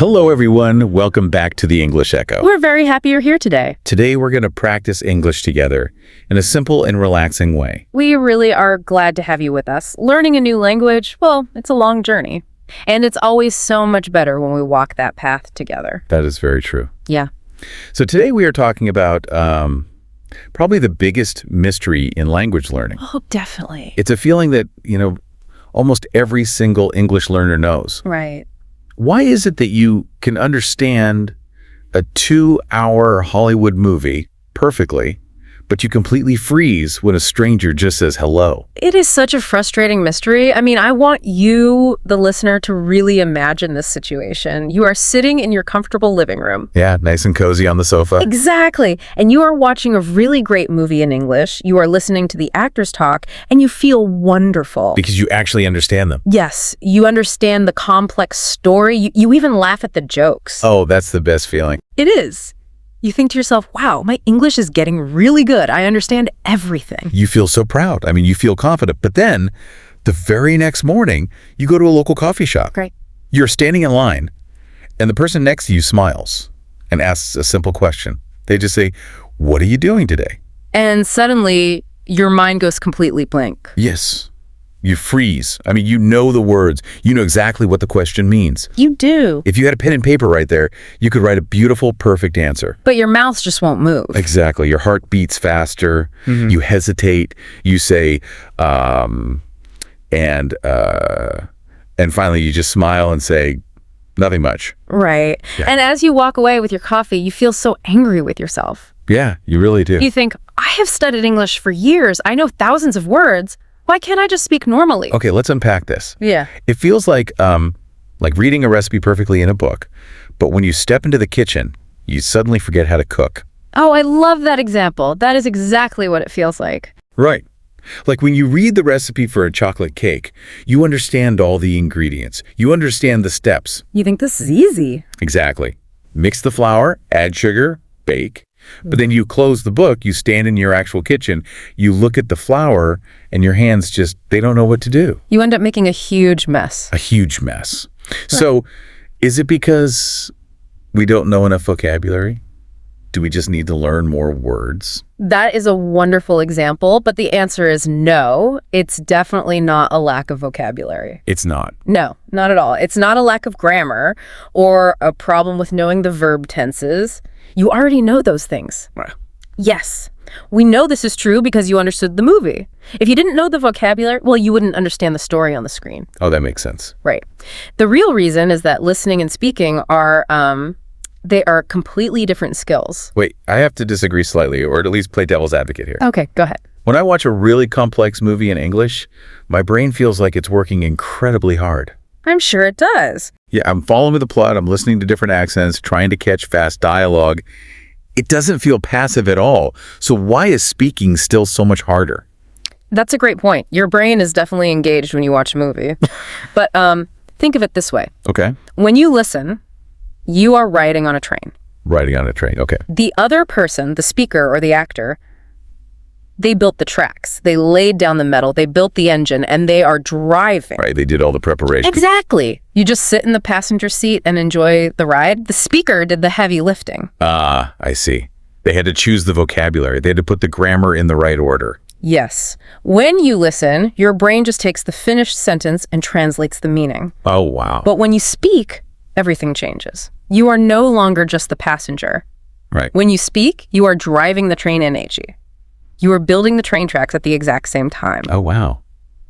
Hello, everyone. Welcome back to the English Echo. We're very happy you're here today. Today, we're going to practice English together in a simple and relaxing way. We really are glad to have you with us. Learning a new language, well, it's a long journey. And it's always so much better when we walk that path together. That is very true. Yeah. So today, we are talking about probably the biggest mystery in language learning. Oh, definitely. It's a feeling that, almost every single English learner knows. Right. Why is it that you can understand a 2-hour Hollywood movie perfectly, but you completely freeze when a stranger just says hello? It is such a frustrating mystery. I mean, I want you, the listener, to really imagine this situation. You are sitting in your comfortable living room. Yeah, nice and cozy on the sofa. Exactly. And you are watching a really great movie in English. You are listening to the actors talk, and you feel wonderful. Because you actually understand them. Yes. You understand the complex story. You even laugh at the jokes. Oh, that's the best feeling. It is. You think to yourself, wow, my English is getting really good. I understand everything. You feel so proud. I mean, you feel confident. But then, the very next morning, you go to a local coffee shop. Right. You're standing in line, and the person next to you smiles and asks a simple question. They just say, "What are you doing today?" And suddenly, your mind goes completely blank. Yes. You freeze. I mean, you know the words. You know exactly what the question means. You do. If you had a pen and paper right there, you could write a beautiful, perfect answer. But your mouth just won't move. Exactly. Your heart beats faster. You hesitate. You say, and finally you just smile and say, nothing much. Right. Yeah. And as you walk away with your coffee, you feel so angry with yourself. Yeah, you really do. You think, I have studied English for years. I know thousands of words. Why can't I just speak normally? Okay, let's unpack this. Yeah. It feels like reading a recipe perfectly in a book, but when you step into the kitchen, you suddenly forget how to cook. Oh, I love that example. That is exactly what it feels like. Right. Like when you read the recipe for a chocolate cake, you understand all the ingredients. You understand the steps. You think this is easy. Exactly. Mix the flour, add sugar, bake. But then you close the book, you stand in your actual kitchen, you look at the flour, and your hands just, they don't know what to do. You end up making a huge mess. A huge mess. So is it because we don't know enough vocabulary? Do we just need to learn more words? That is a wonderful example, but the answer is no. It's definitely not a lack of vocabulary. It's not. No, not at all. It's not a lack of grammar or a problem with knowing the verb tenses. You already know those things. Right. Yes. We know this is true because you understood the movie. If you didn't know the vocabulary, well, you wouldn't understand the story on the screen. Oh, that makes sense. Right. The real reason is that listening and speaking are, they are completely different skills. Wait, I have to disagree slightly, or at least play devil's advocate here. Okay, go ahead. When I watch a really complex movie in English, my brain feels like it's working incredibly hard. I'm sure it does. Yeah, I'm following the plot, I'm listening to different accents, trying to catch fast dialogue. It doesn't feel passive at all. So why is speaking still so much harder? That's a great point. Your brain is definitely engaged when you watch a movie. But think of it this way. Okay. When you listen, you are riding on a train. Riding on a train, okay. The other person, the speaker or the actor, they built the tracks. They laid down the metal. They built the engine, and they are driving. Right, they did all the preparation. Exactly. You just sit in the passenger seat and enjoy the ride. The speaker did the heavy lifting. Ah, I see. They had to choose the vocabulary. They had to put the grammar in the right order. Yes. When you listen, your brain just takes the finished sentence and translates the meaning. Oh, wow. But when you speak, everything changes. You are no longer just the passenger. Right. When you speak, you are driving the train in HE. You are building the train tracks at the exact same time. Oh, wow.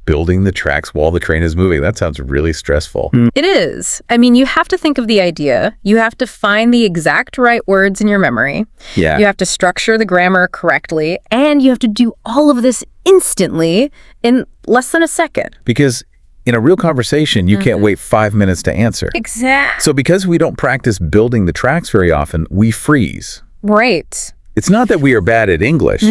Building the tracks while the train is moving. That sounds really stressful. It is. I mean, you have to think of the idea. You have to find the exact right words in your memory. Yeah. You have to structure the grammar correctly. And you have to do all of this instantly in less than a second. Because in a real conversation, you can't wait 5 minutes to answer. Exactly. So because we don't practice building the tracks very often, we freeze. Right. It's not that we are bad at English.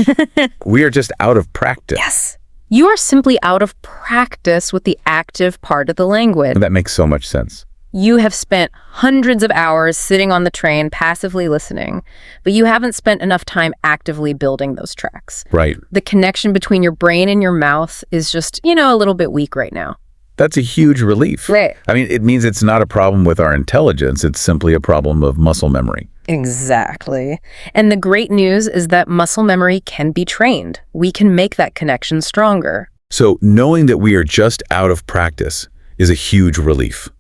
We are just out of practice. Yes. You are simply out of practice with the active part of the language. That makes so much sense. You have spent hundreds of hours sitting on the train, passively listening, but you haven't spent enough time actively building those tracks. Right. The connection between your brain and your mouth is just, a little bit weak right now. That's a huge relief. Right. I mean, it means it's not a problem with our intelligence. It's simply a problem of muscle memory. Exactly. And the great news is that muscle memory can be trained. We can make that connection stronger. So knowing that we are just out of practice is a huge relief.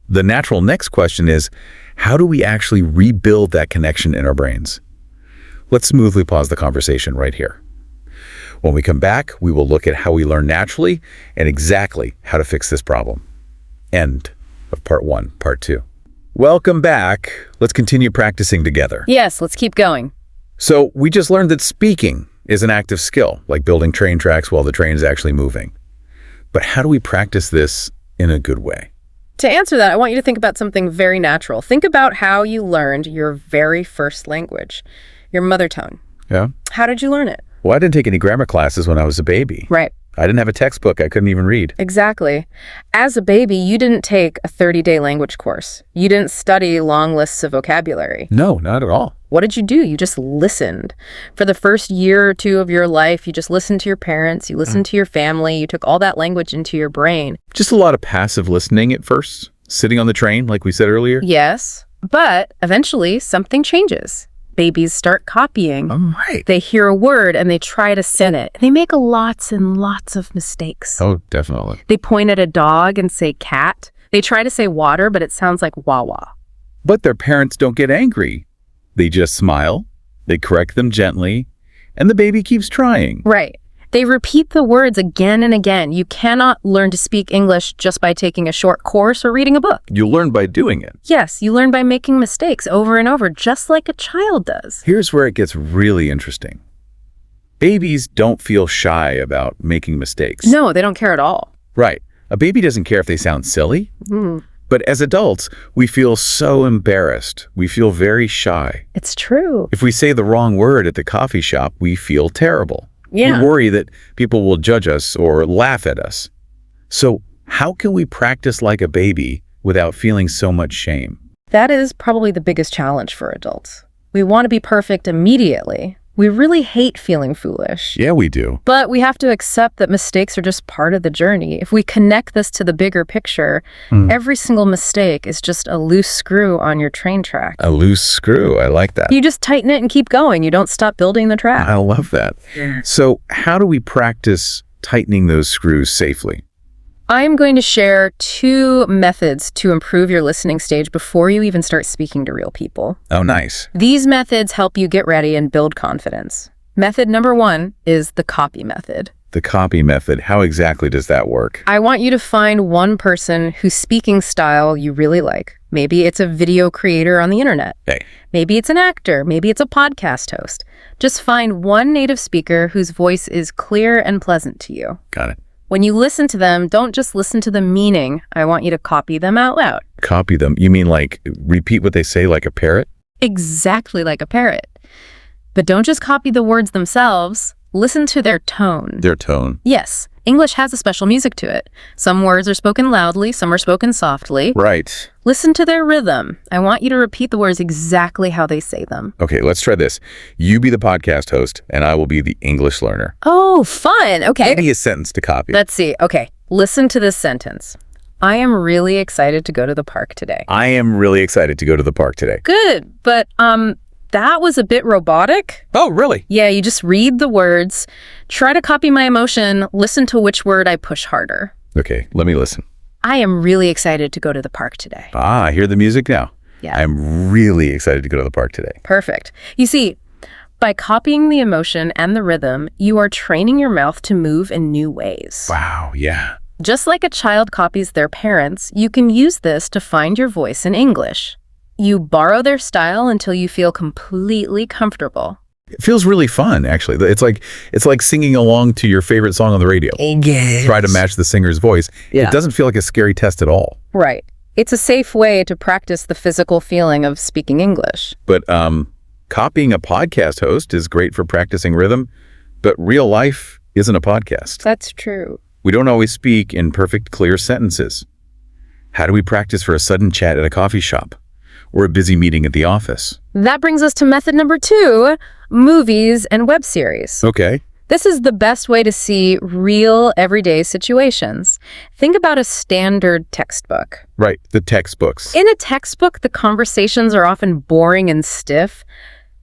The natural next question is, how do we actually rebuild that connection in our brains? Let's smoothly pause the conversation right here. When we come back, we will look at how we learn naturally and exactly how to fix this problem. End of part 1, part 2. Welcome back. Let's continue practicing together. Yes, let's keep going. So we just learned that speaking is an active skill, like building train tracks while the train is actually moving. But how do we practice this in a good way? To answer that, I want you to think about something very natural. Think about how you learned your very first language, your mother tongue. Yeah? How did you learn it? Well, I didn't take any grammar classes when I was a baby. Right. I didn't have a textbook I couldn't even read. Exactly. As a baby, you didn't take a 30-day language course. You didn't study long lists of vocabulary. No, not at all. What did you do? You just listened. For the first year or two of your life, you just listened to your parents, you listened to your family, you took all that language into your brain. Just a lot of passive listening at first, sitting on the train, like we said earlier. Yes, but eventually something changes. Babies start copying. Oh, right. They hear a word and they try to say it. They make lots and lots of mistakes. Oh, definitely. They point at a dog and say cat. They try to say water, but it sounds like wawa. But their parents don't get angry. They just smile, they correct them gently, and the baby keeps trying. Right. They repeat the words again and again. You cannot learn to speak English just by taking a short course or reading a book. You learn by doing it. Yes, you learn by making mistakes over and over, just like a child does. Here's where it gets really interesting. Babies don't feel shy about making mistakes. No, they don't care at all. Right. A baby doesn't care if they sound silly. Mm. But as adults, we feel so embarrassed. We feel very shy. It's true. If we say the wrong word at the coffee shop, we feel terrible. Yeah. We worry that people will judge us or laugh at us. So how can we practice like a baby without feeling so much shame? That is probably the biggest challenge for adults. We want to be perfect immediately. We really hate feeling foolish. Yeah, we do. But we have to accept that mistakes are just part of the journey. If we connect this to the bigger picture, every single mistake is just a loose screw on your train track. A loose screw. I like that. You just tighten it and keep going. You don't stop building the track. I love that. So how do we practice tightening those screws safely? I'm going to share 2 methods to improve your listening stage before you even start speaking to real people. Oh, nice. These methods help you get ready and build confidence. Method number 1 is the copy method. The copy method. How exactly does that work? I want you to find one person whose speaking style you really like. Maybe it's a video creator on the internet. Hey. Maybe it's an actor. Maybe it's a podcast host. Just find one native speaker whose voice is clear and pleasant to you. Got it. When you listen to them, don't just listen to the meaning. I want you to copy them out loud. Copy them. You mean like repeat what they say like a parrot? Exactly like a parrot. But don't just copy the words themselves. Listen to their tone. Their tone. Yes, English has a special music to it. Some words are spoken loudly, some are spoken softly. Right. Listen to their rhythm. I want you to repeat the words exactly how they say them. Okay, let's try this. You be the podcast host, and I will be the English learner. Oh, fun. Okay. Give me a sentence to copy. Let's see. Okay, listen to this sentence. I am really excited to go to the park today. I am really excited to go to the park today. Good, but that was a bit robotic. Oh, really? Yeah, you just read the words, try to copy my emotion, listen to which word I push harder. Okay, let me listen. I am really excited to go to the park today. Ah, I hear the music now. Yeah. I'm really excited to go to the park today. Perfect. You see, by copying the emotion and the rhythm, you are training your mouth to move in new ways. Wow, yeah. Just like a child copies their parents, you can use this to find your voice in English. You borrow their style until you feel completely comfortable. It feels really fun, actually. It's like singing along to your favorite song on the radio. Yes. Try to match the singer's voice. Yeah. It doesn't feel like a scary test at all. Right. It's a safe way to practice the physical feeling of speaking English. But copying a podcast host is great for practicing rhythm, but real life isn't a podcast. That's true. We don't always speak in perfect, clear sentences. How do we practice for a sudden chat at a coffee shop or a busy meeting at the office? That brings us to method number 2, movies and web series. Okay. This is the best way to see real everyday situations. Think about a standard textbook. Right, the textbooks. In a textbook, the conversations are often boring and stiff.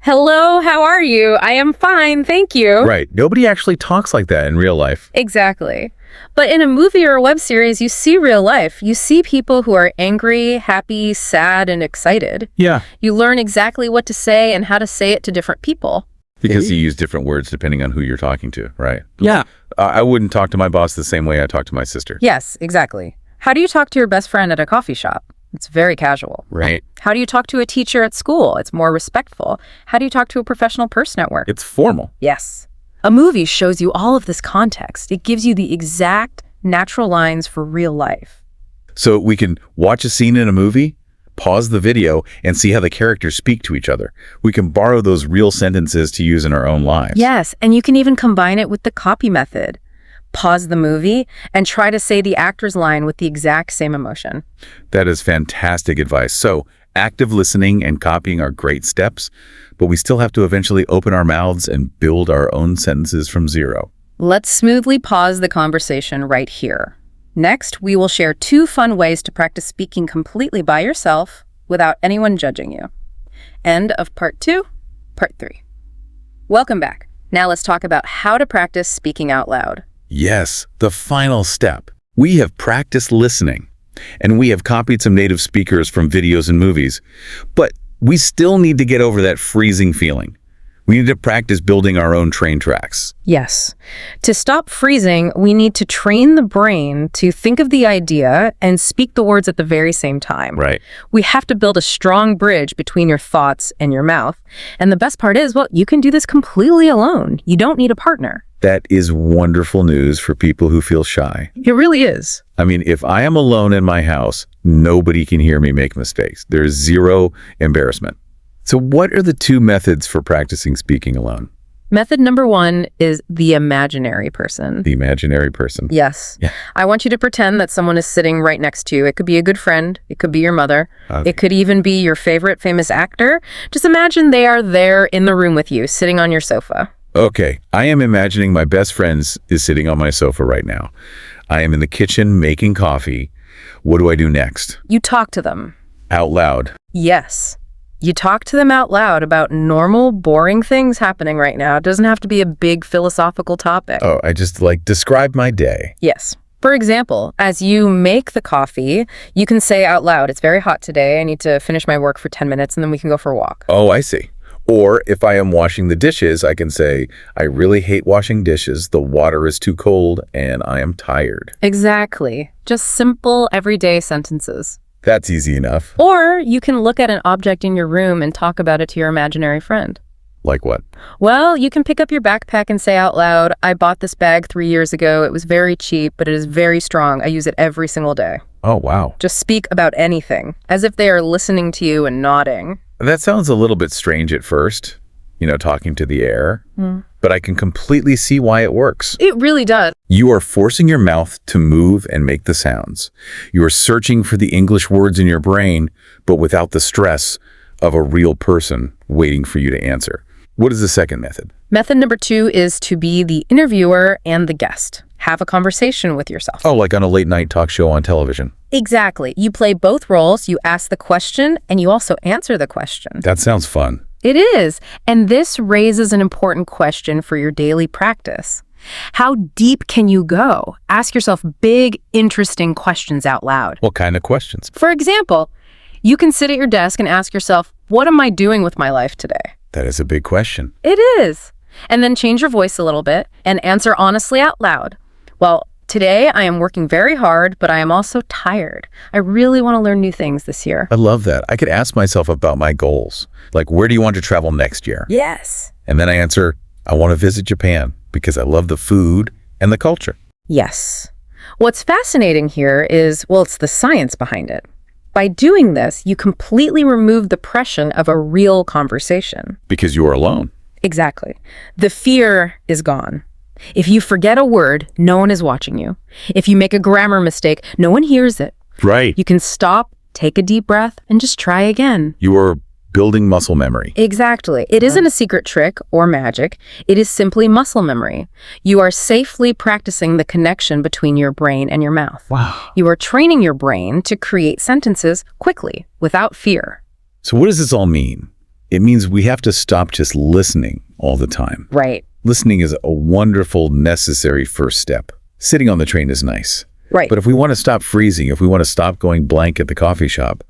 Hello, how are you? I am fine, thank you. Right, nobody actually talks like that in real life. Exactly. But in a movie or a web series, you see real life. You see people who are angry, happy, sad, and excited. Yeah. You learn exactly what to say and how to say it to different people. Because you use different words depending on who you're talking to, right? Yeah. I wouldn't talk to my boss the same way I talk to my sister. Yes, exactly. How do you talk to your best friend at a coffee shop? It's very casual. Right. How do you talk to a teacher at school? It's more respectful. How do you talk to a professional person at work? It's formal. Yes. A movie shows you all of this context. It gives you the exact natural lines for real life. So we can watch a scene in a movie, pause the video, and see how the characters speak to each other. We can borrow those real sentences to use in our own lives. Yes, and you can even combine it with the copy method. Pause the movie and try to say the actor's line with the exact same emotion. That is fantastic advice. So active listening and copying are great steps, but we still have to eventually open our mouths and build our own sentences from zero. Let's smoothly pause the conversation right here. Next, we will share 2 fun ways to practice speaking completely by yourself without anyone judging you. End of part 2, part 3. Welcome back. Now let's talk about how to practice speaking out loud. Yes, the final step. We have practiced listening, and we have copied some native speakers from videos and movies, but we still need to get over that freezing feeling. We need to practice building our own train tracks. Yes. To stop freezing, we need to train the brain to think of the idea and speak the words at the very same time. Right. We have to build a strong bridge between your thoughts and your mouth. And the best part is, well, you can do this completely alone. You don't need a partner. That is wonderful news for people who feel shy. It really is. I mean, if I am alone in my house, nobody can hear me make mistakes. There's zero embarrassment. So what are the 2 methods for practicing speaking alone? Method number 1 is the imaginary person. The imaginary person. Yes. Yeah. I want you to pretend that someone is sitting right next to you. It could be a good friend. It could be your mother. Okay. It could even be your favorite famous actor. Just imagine they are there in the room with you, sitting on your sofa. Okay, I am imagining my best friend is sitting on my sofa right now. I am in the kitchen making coffee. What do I do next? You talk to them. Out loud. Yes. You talk to them out loud about normal, boring things happening right now. It doesn't have to be a big philosophical topic. Oh, I just describe my day. Yes. For example, as you make the coffee, you can say out loud, "It's very hot today. I need to finish my work for 10 minutes and then we can go for a walk." Oh, I see. Or if I am washing the dishes, I can say, I really hate washing dishes. The water is too cold and I am tired. Exactly. Just simple, everyday sentences. That's easy enough. Or you can look at an object in your room and talk about it to your imaginary friend. Like what? Well, you can pick up your backpack and say out loud, "I bought this bag 3 years ago. It was very cheap, but it is very strong. I use it every single day." Oh, wow. Just speak about anything, as if they are listening to you and nodding. That sounds a little bit strange at first, talking to the air, but I can completely see why it works. It really does. You are forcing your mouth to move and make the sounds. You are searching for the English words in your brain, but without the stress of a real person waiting for you to answer. What is the second method? Method number 2 is to be the interviewer and the guest. Have a conversation with yourself. Oh, like on a late night talk show on television. Exactly. You play both roles. You ask the question and you also answer the question. That sounds fun. It is. And this raises an important question for your daily practice. How deep can you go? Ask yourself big, interesting questions out loud. What kind of questions? For example, you can sit at your desk and ask yourself, what am I doing with my life today? That is a big question. It is. And then change your voice a little bit and answer honestly out loud. Well, today I am working very hard, but I am also tired. I really want to learn new things this year. I love that. I could ask myself about my goals. Like, where do you want to travel next year? Yes. And then I answer, I want to visit Japan because I love the food and the culture. Yes. What's fascinating here is, well, it's the science behind it. By doing this, you completely remove the pressure of a real conversation. Because you are alone. Exactly. The fear is gone. If you forget a word, no one is watching you. If you make a grammar mistake, no one hears it. Right. You can stop, take a deep breath, and just try again. You are building muscle memory. Exactly. It isn't a secret trick or magic. It is simply muscle memory. You are safely practicing the connection between your brain and your mouth. Wow. You are training your brain to create sentences quickly, without fear. So what does this all mean? It means we have to stop just listening all the time. Right. Listening is a wonderful, necessary first step. Sitting on the train is nice. Right. But if we want to stop freezing, if we want to stop going blank at the coffee shop,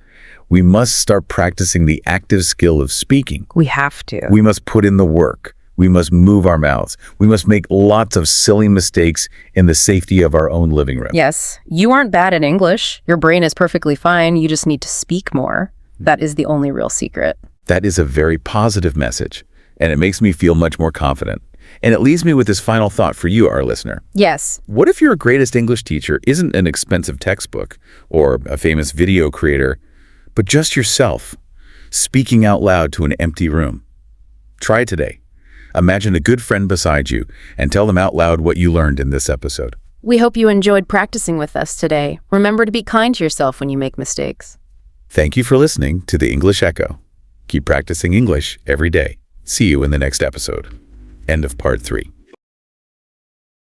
we must start practicing the active skill of speaking. We have to. We must put in the work. We must move our mouths. We must make lots of silly mistakes in the safety of our own living room. Yes, you aren't bad at English. Your brain is perfectly fine. You just need to speak more. That is the only real secret. That is a very positive message, and it makes me feel much more confident. And it leaves me with this final thought for you, our listener. Yes. What if your greatest English teacher isn't an expensive textbook or a famous video creator, but just yourself, speaking out loud to an empty room? Try it today. Imagine a good friend beside you and tell them out loud what you learned in this episode. We hope you enjoyed practicing with us today. Remember to be kind to yourself when you make mistakes. Thank you for listening to The English Echo. Keep practicing English every day. See you in the next episode. End of part 3.